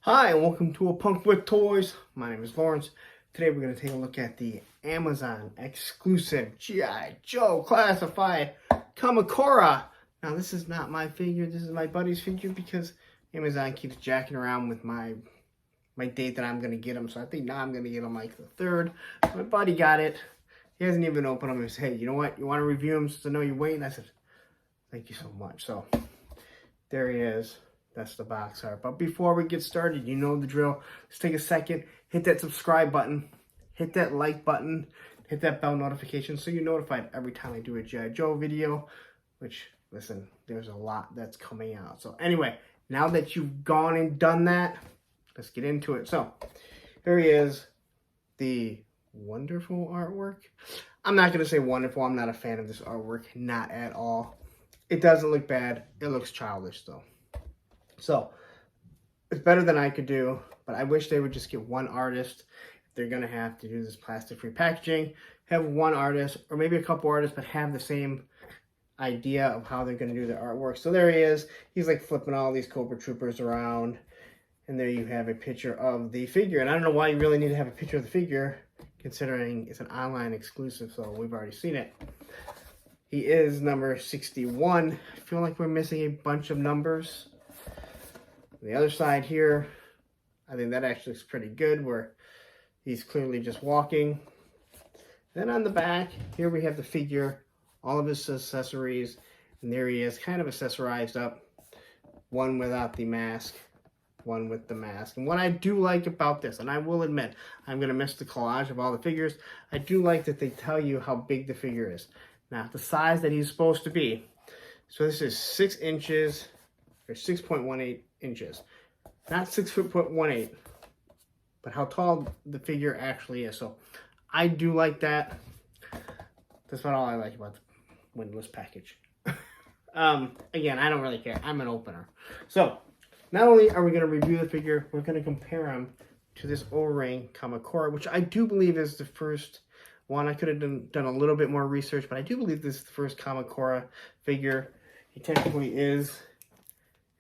Hi, and welcome to A Punk with Toys. My name is Lawrence. Today we're going to take a look at the Amazon exclusive G.I. Joe Classified Kamakura. Now, this is not my figure. This is my buddy's figure because Amazon keeps jacking around with my date that I'm going to get him. So I think now I'm going to get him like the 3rd. My buddy got it. He hasn't even opened them. He said, hey, you know what? You want to review them since I know you're waiting? I said, thank you so much. So there he is. That's the box art. But before we get started, you know the drill. Just take a second, hit that subscribe button, hit that like button, hit that bell notification so you're notified every time I do a G.I. Joe video, which, listen, there's a lot that's coming out. So anyway, now that you've gone and done that, let's get into it. So here he is, the wonderful artwork. I'm not going to say wonderful. I'm not a fan of this artwork. Not at all. It doesn't look bad. It looks childish, though. So, it's better than I could do, but I wish they would just get one artist. If they're going to have to do this plastic-free packaging, have one artist, or maybe a couple artists, but have the same idea of how they're going to do their artwork. So there he is. He's like flipping all these Cobra Troopers around, and there you have a picture of the figure. And I don't know why you really need to have a picture of the figure, considering it's an online exclusive, so we've already seen it. He is number 61. I feel like we're missing a bunch of numbers. The other side here, I think that actually looks pretty good, where he's clearly just walking. Then on the back, here we have the figure, all of his accessories, and there he is, kind of accessorized up. One without the mask, one with the mask. And what I do like about this, and I will admit, I'm going to miss the collage of all the figures, I do like that they tell you how big the figure is. Now, the size that he's supposed to be. So this is 6 inches, or 6.18 inches. Not 6'18", but how tall the figure actually is. So I do like that. That's about all I like about the windless package. Again, I don't really care. I'm an opener. So not only are we going to review the figure, we're going to compare him to this O-ring Kamakura, which I do believe is the first one. I could have done a little bit more research, but I do believe this is the first Kamakura figure. He technically is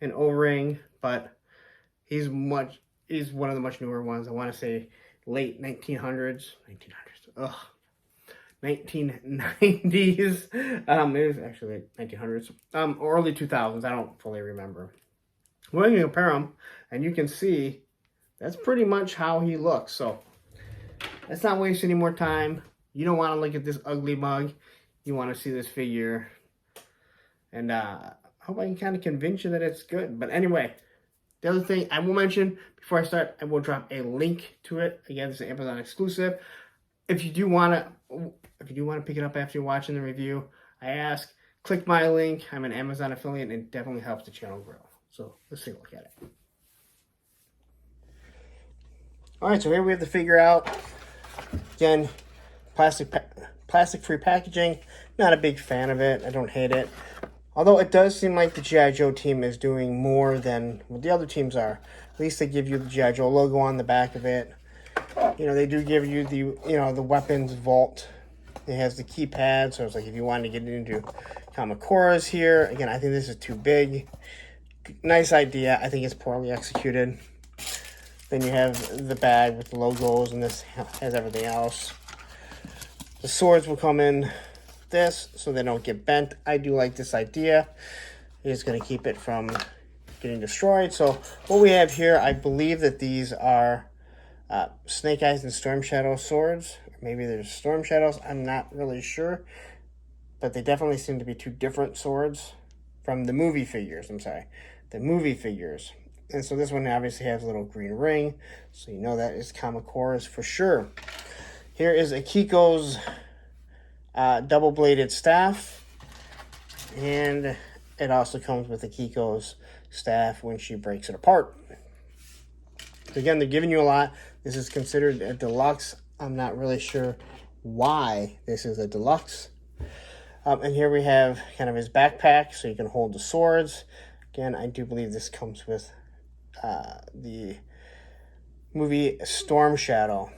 an O-ring, but he's one of the much newer ones. I want to say late 1900s, 1990s. It was actually late 1900s, or early 2000s. I don't fully remember. We're going to compare them, and you can see that's pretty much how he looks. So let's not waste any more time. You don't want to look at this ugly mug. You want to see this figure, and I hope I can kind of convince you that it's good. But anyway, the other thing I will mention before I start, I will drop a link to it. Again, this is an Amazon exclusive. If you do want to pick it up after you're watching the review, I ask, click my link. I'm an Amazon affiliate, and it definitely helps the channel grow. So let's take a look at it. All right, so here we have the figure out. Again, plastic-free packaging. Not a big fan of it. I don't hate it. Although it does seem like the G.I. Joe team is doing more than what the other teams are. At least they give you the G.I. Joe logo on the back of it. You know, they do give you the weapons vault. It has the keypad, so it's like if you wanted to get into Kamakura's here. Again, I think this is too big. Nice idea. I think it's poorly executed. Then you have the bag with the logos, and this has everything else. The swords will come in this so they don't get bent. I do like this idea. It's going to keep it from getting destroyed. So what we have here, I believe that these are Snake Eyes and Storm Shadow swords. Maybe there's Storm Shadows. I'm not really sure. But they definitely seem to be two different swords from the movie figures. I'm sorry. The movie figures. And so this one obviously has a little green ring. So you know that is Kamakura's for sure. Here is Akiko's double-bladed staff, and it also comes with Akiko's staff when she breaks it apart. So again, they're giving you a lot. This is considered a deluxe. I'm not really sure why this is a deluxe. And here we have kind of his backpack, so you can hold the swords. Again, I do believe this comes with the movie Storm Shadow.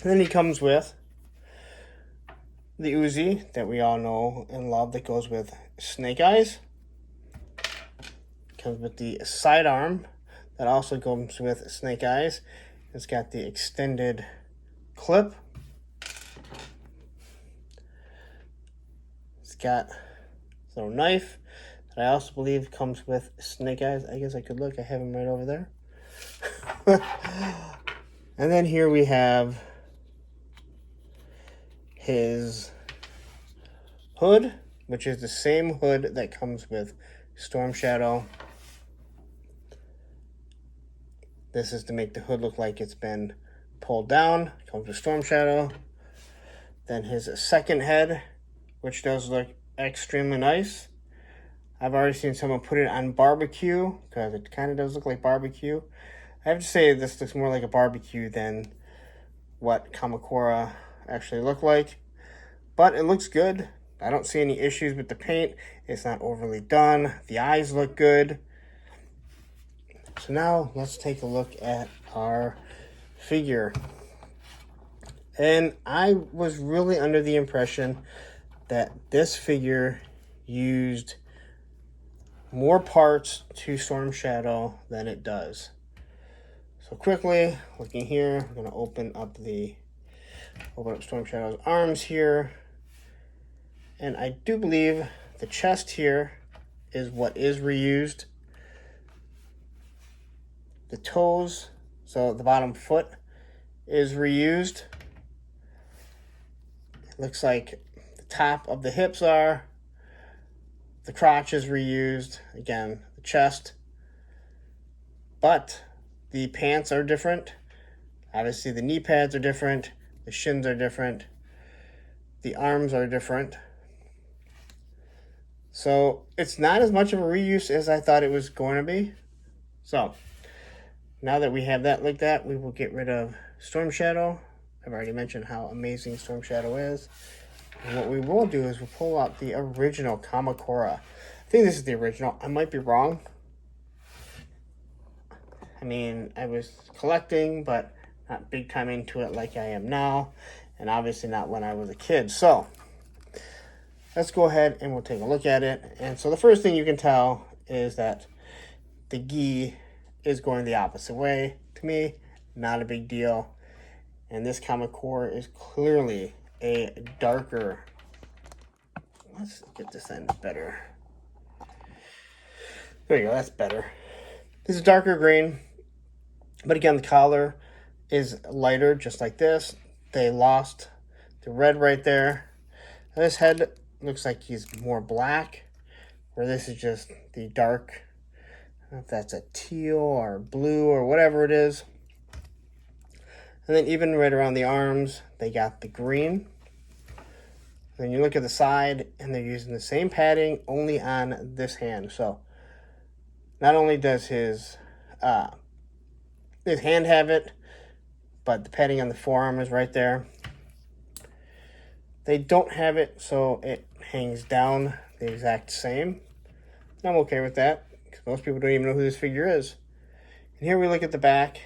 And then he comes with the Uzi that we all know and love that goes with Snake Eyes. Comes with the sidearm that also comes with Snake Eyes. It's got the extended clip. It's got a little knife that I also believe comes with Snake Eyes. I guess I could look. I have him right over there. And then here we have his hood, which is the same hood that comes with Storm Shadow. This is to make the hood look like it's been pulled down. Comes with Storm Shadow. Then his second head, which does look extremely nice. I've already seen someone put it on barbecue because it kind of does look like barbecue. I have to say this looks more like a barbecue than what Kamakura actually looked like. But it looks good. I don't see any issues with the paint. It's not overly done. The eyes look good. So now let's take a look at our figure. And I was really under the impression that this figure used more parts to Storm Shadow than it does. So quickly, looking here, I'm going to open up Storm Shadow's arms here. And I do believe the chest here is what is reused. The toes, so the bottom foot, is reused. It looks like the top of the hips are. The crotch is reused. Again, the chest. But the pants are different. Obviously, the knee pads are different. The shins are different. The arms are different. So it's not as much of a reuse as I thought it was going to be. So now that we have that looked at, we will get rid of Storm Shadow. I've already mentioned how amazing Storm Shadow is. And what we will do is we'll pull out the original Kamakura. I think this is the original. I might be wrong. I mean, I was collecting, but not big time into it like I am now. And obviously not when I was a kid. So let's go ahead and we'll take a look at it. And so the first thing you can tell is that the gi is going the opposite way. To me, not a big deal. And this Kamakura is clearly a darker. Let's get this end better. There you go, that's better. This is darker green. But again, the collar is lighter, just like this. They lost the red right there. This head looks like he's more black, where this is just the dark. I don't know if that's a teal or blue or whatever it is. And then even right around the arms, they got the green. Then you look at the side, and they're using the same padding, only on this hand. So not only does his hand have it, but the padding on the forearm is right there. They don't have it, so it hangs down the exact same. I'm okay with that, because most people don't even know who this figure is. And here we look at the back,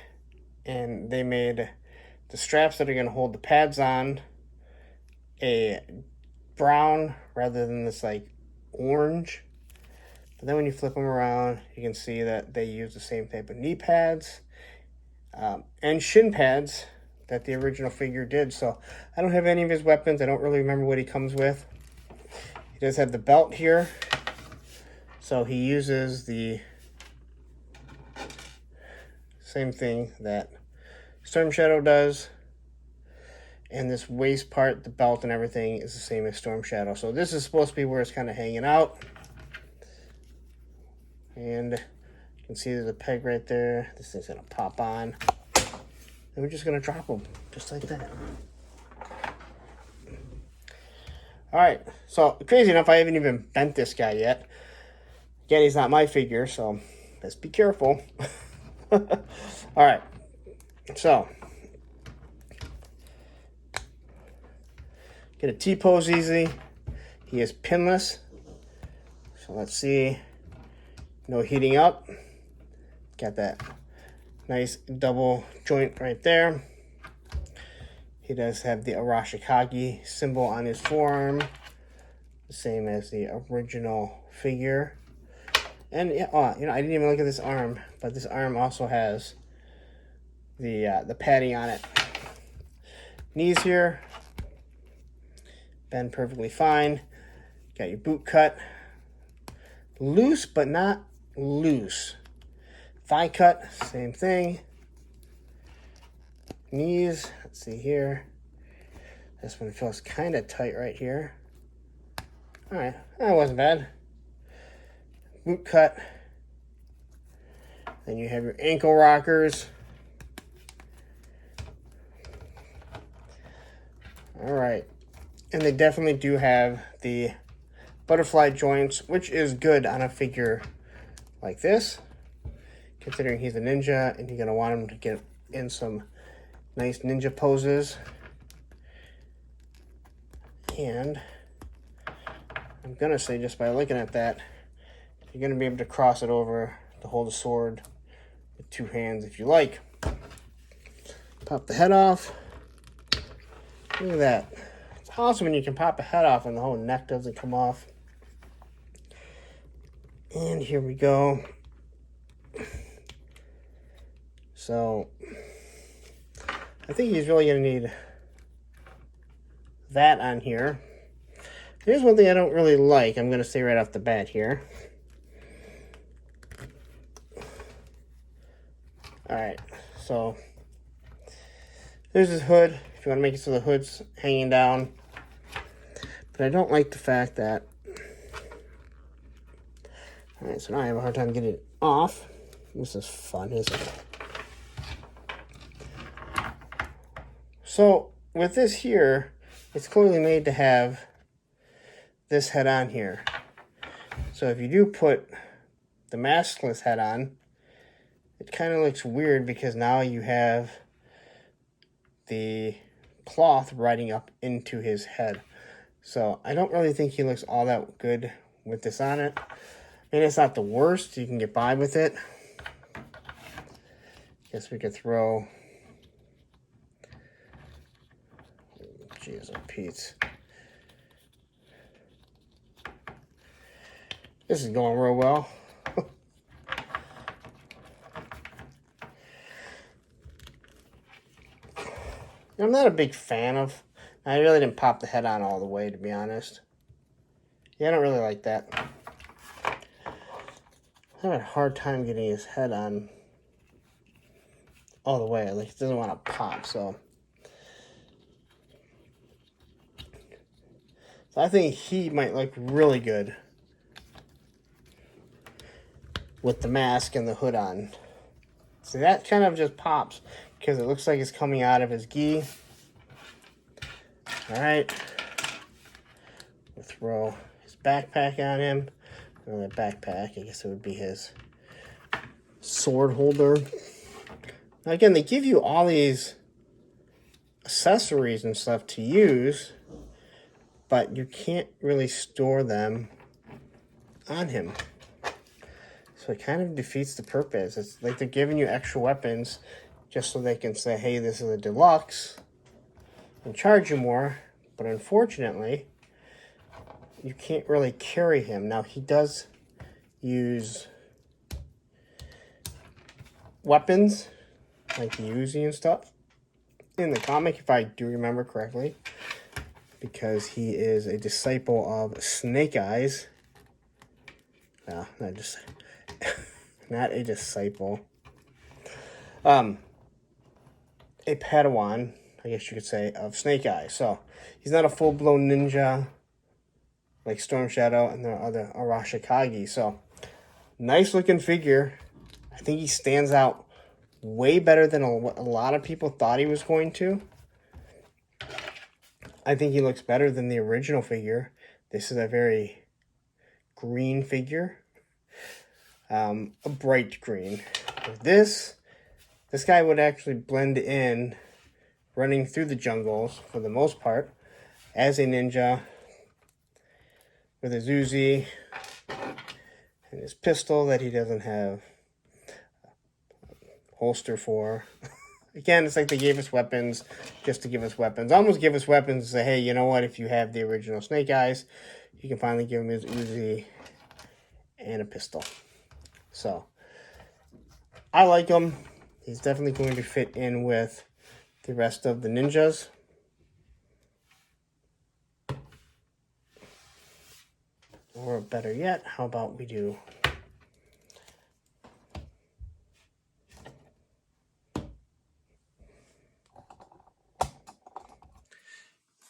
and they made the straps that are going to hold the pads on a brown rather than this like orange. But then when you flip them around, you can see that they use the same type of knee pads and shin pads that the original figure did. So I don't have any of his weapons. I don't really remember what he comes with. He does have the belt here. So he uses the same thing that Storm Shadow does. And this waist part, the belt and everything is the same as Storm Shadow. So this is supposed to be where it's kind of hanging out. And you can see there's a peg right there. This thing's going to pop on. And we're just going to drop them just like that. All right. So crazy enough, I haven't even bent this guy yet. Again, he's not my figure, so let's be careful. All right. So get a T-pose easy. He is pinless. So let's see. No heating up. Got that nice double joint right there. He does have the Arashikage symbol on his forearm. The same as the original figure. And yeah, oh, you know, I didn't even look at this arm, but this arm also has the padding on it. Knees here, bend perfectly fine. Got your boot cut, loose but not loose. Thigh cut, same thing. Knees, let's see here. This one feels kind of tight right here. All right, that wasn't bad. Boot cut. Then you have your ankle rockers. All right, and they definitely do have the butterfly joints, which is good on a figure like this, considering he's a ninja and you're gonna want him to get in some nice ninja poses. And I'm gonna say, just by looking at that, you're gonna be able to cross it over to hold a sword with two hands if you like. Pop the head off. Look at that. It's awesome when you can pop a head off and the whole neck doesn't come off. And here we go. So I think he's really going to need that on here. Here's one thing I don't really like. I'm going to say right off the bat here. Alright, so there's his hood. If you want to make it so the hood's hanging down. But I don't like the fact that... Alright, so now I have a hard time getting it off. This is fun, isn't it? So, with this here, it's clearly made to have this head on here. So if you do put the maskless head on, it kind of looks weird because now you have the cloth riding up into his head. So I don't really think he looks all that good with this on it. I mean, it's not the worst. You can get by with it. Guess we could throw... Jeez, oh Pete. This is going real well. I'm not a big fan of... I really didn't pop the head on all the way, to be honest. Yeah, I don't really like that. I have a hard time getting his head on all the way. Like, it doesn't want to pop, so... So I think he might look really good with the mask and the hood on. So that kind of just pops because it looks like it's coming out of his gi. Alright. We'll throw his backpack on him. Or that backpack, I guess it would be his sword holder. Now again, they give you all these accessories and stuff to use, but you can't really store them on him. So it kind of defeats the purpose. It's like they're giving you extra weapons just so they can say, hey, this is a deluxe and charge you more. But unfortunately, you can't really carry him. Now, he does use weapons like the Uzi and stuff in the comic, if I do remember correctly, because he is a disciple of Snake Eyes. No, not just not a disciple. A Padawan, I guess you could say, of Snake Eyes. So he's not a full-blown ninja like Storm Shadow and the other Arashikage. So nice looking figure. I think he stands out way better than what a lot of people thought he was going to. I think he looks better than the original figure. This is a very green figure. A bright green. With this guy would actually blend in running through the jungles for the most part as a ninja with his Uzi and his pistol that he doesn't have a holster for. Again, it's like they gave us weapons just to give us weapons. Almost give us weapons to say, hey, you know what? If you have the original Snake Eyes, you can finally give him his Uzi and a pistol. So I like him. He's definitely going to fit in with the rest of the ninjas. Or better yet, how about we do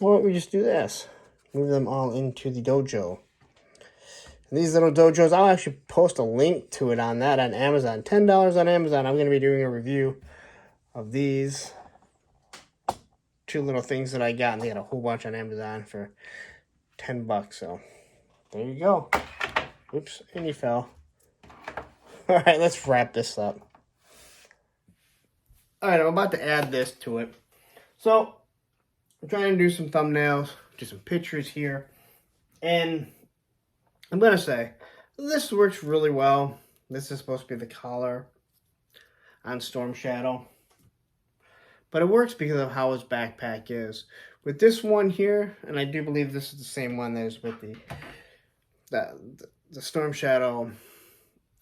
or we just do this. Move them all into the dojo. And these little dojos, I'll actually post a link to it on that on Amazon. $10 on Amazon. I'm going to be doing a review of these two little things that I got. And they had a whole bunch on Amazon for $10. So there you go. Oops, and he fell. All right, let's wrap this up. All right, I'm about to add this to it. So I'm trying to do some thumbnails, do some pictures here. And I'm going to say, this works really well. This is supposed to be the collar on Storm Shadow. But it works because of how his backpack is. With this one here, and I do believe this is the same one that is with the Storm Shadow,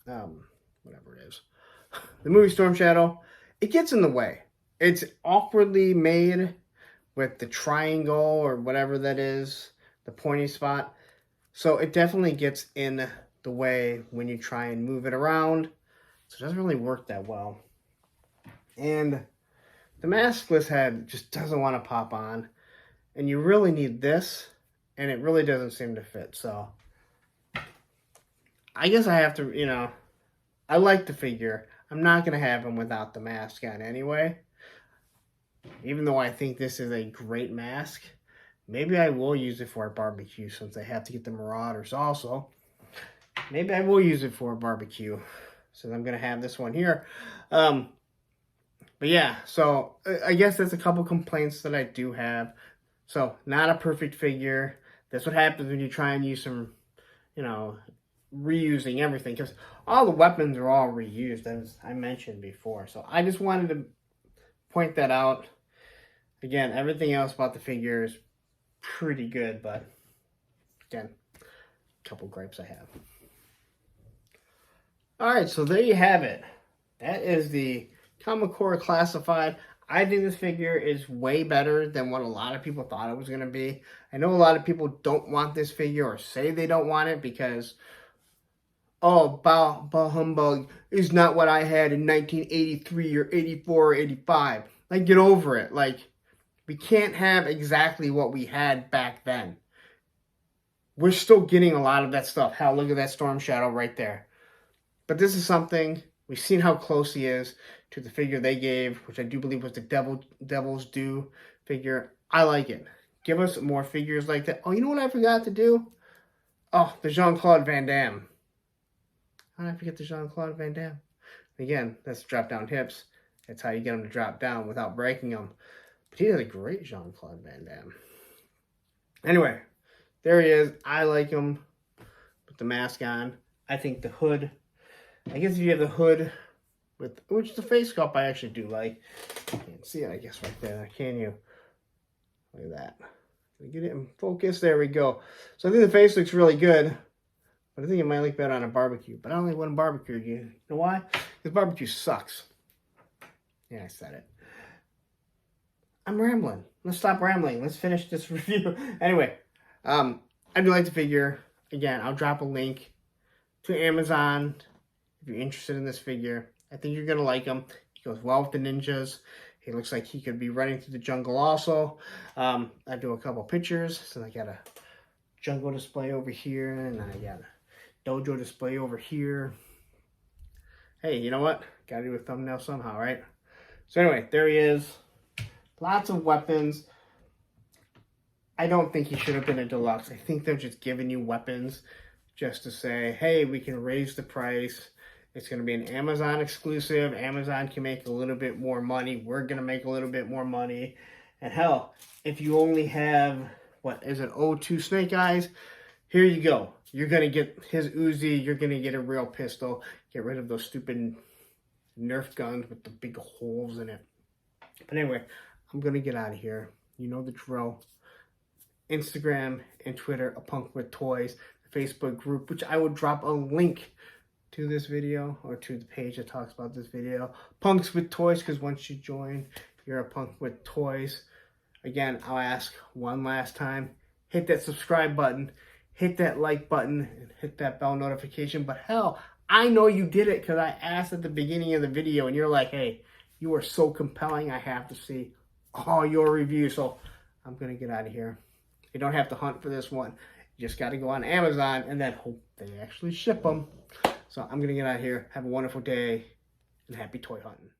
whatever it is. The movie Storm Shadow, it gets in the way. It's awkwardly made with the triangle or whatever that is, the pointy spot. So it definitely gets in the way when you try and move it around. So it doesn't really work that well. And the maskless head just doesn't want to pop on. And you really need this, and it really doesn't seem to fit. So I guess I have to, you know, I like the figure. I'm not going to have him without the mask on anyway. Even though I think this is a great mask, maybe I will use it for a barbecue since I have to get the Marauders also. Maybe I will use it for a barbecue since I'm going to have this one here. But yeah, so I guess there's a couple complaints that I do have. So not a perfect figure. That's what happens when you try and use some, you know, reusing everything. Because all the weapons are all reused, as I mentioned before. So I just wanted to point that out. Again, everything else about the figure is pretty good, but again, a couple gripes I have. Alright, so there you have it. That is the Kamakura Classified. I think this figure is way better than what a lot of people thought it was going to be. I know a lot of people don't want this figure or say they don't want it because, oh, bah humbug is not what I had in 1983 or 84 or 85. Like, get over it. Like, we can't have exactly what we had back then. We're still getting a lot of that stuff. Hell, look at that Storm Shadow right there. But this is something, we've seen how close he is to the figure they gave, which I do believe was the Devil's Due figure. I like it. Give us more figures like that. Oh, you know what I forgot to do? Oh, the Jean-Claude Van Damme. How did I forget the Jean-Claude Van Damme? Again, that's drop-down hips. That's how you get him to drop down without breaking them. But he has a great Jean-Claude Van Damme. Anyway, there he is. I like him with the mask on. I think the hood, I guess if you have the hood with, which the face sculpt I actually do like. You can't see it, I guess, right there. Can you? Look at that. Get it in focus. There we go. So I think the face looks really good. But I think it might look better on a barbecue. But I don't think want to barbecue. You know why? Because barbecue sucks. Yeah, I said it. I'm rambling. Let's stop rambling. Let's finish this review. Anyway, I do like the figure. Again, I'll drop a link to Amazon if you're interested in this figure. I think you're going to like him. He goes well with the ninjas. He looks like he could be running through the jungle also. I do a couple pictures. So I got a jungle display over here. And I got a dojo display over here. Hey, you know what? Got to do a thumbnail somehow, right? So anyway, there he is. Lots of weapons. I don't think he should have been a deluxe. I think they're just giving you weapons just to say, hey, we can raise the price. It's going to be an Amazon exclusive. Amazon can make a little bit more money. We're going to make a little bit more money. And hell, if you only have, what is it, O2 Snake Eyes, here you go. You're going to get his Uzi. You're going to get a real pistol. Get rid of those stupid Nerf guns with the big holes in it. But anyway, I'm going to get out of here. You know the drill. Instagram and Twitter, A Punk with Toys. The Facebook group, which I will drop a link to this video, or to the page that talks about this video. Punks with Toys, because once you join, you're a punk with toys. Again, I'll ask one last time. Hit that subscribe button. Hit that like button. And hit that bell notification. But hell, I know you did it because I asked at the beginning of the video. And you're like, hey, you are so compelling. I have to see all your reviews. So I'm going to get out of here. You don't have to hunt for this one. You just got to go on Amazon and then hope they actually ship them. So I'm going to get out of here. Have a wonderful day and happy toy hunting.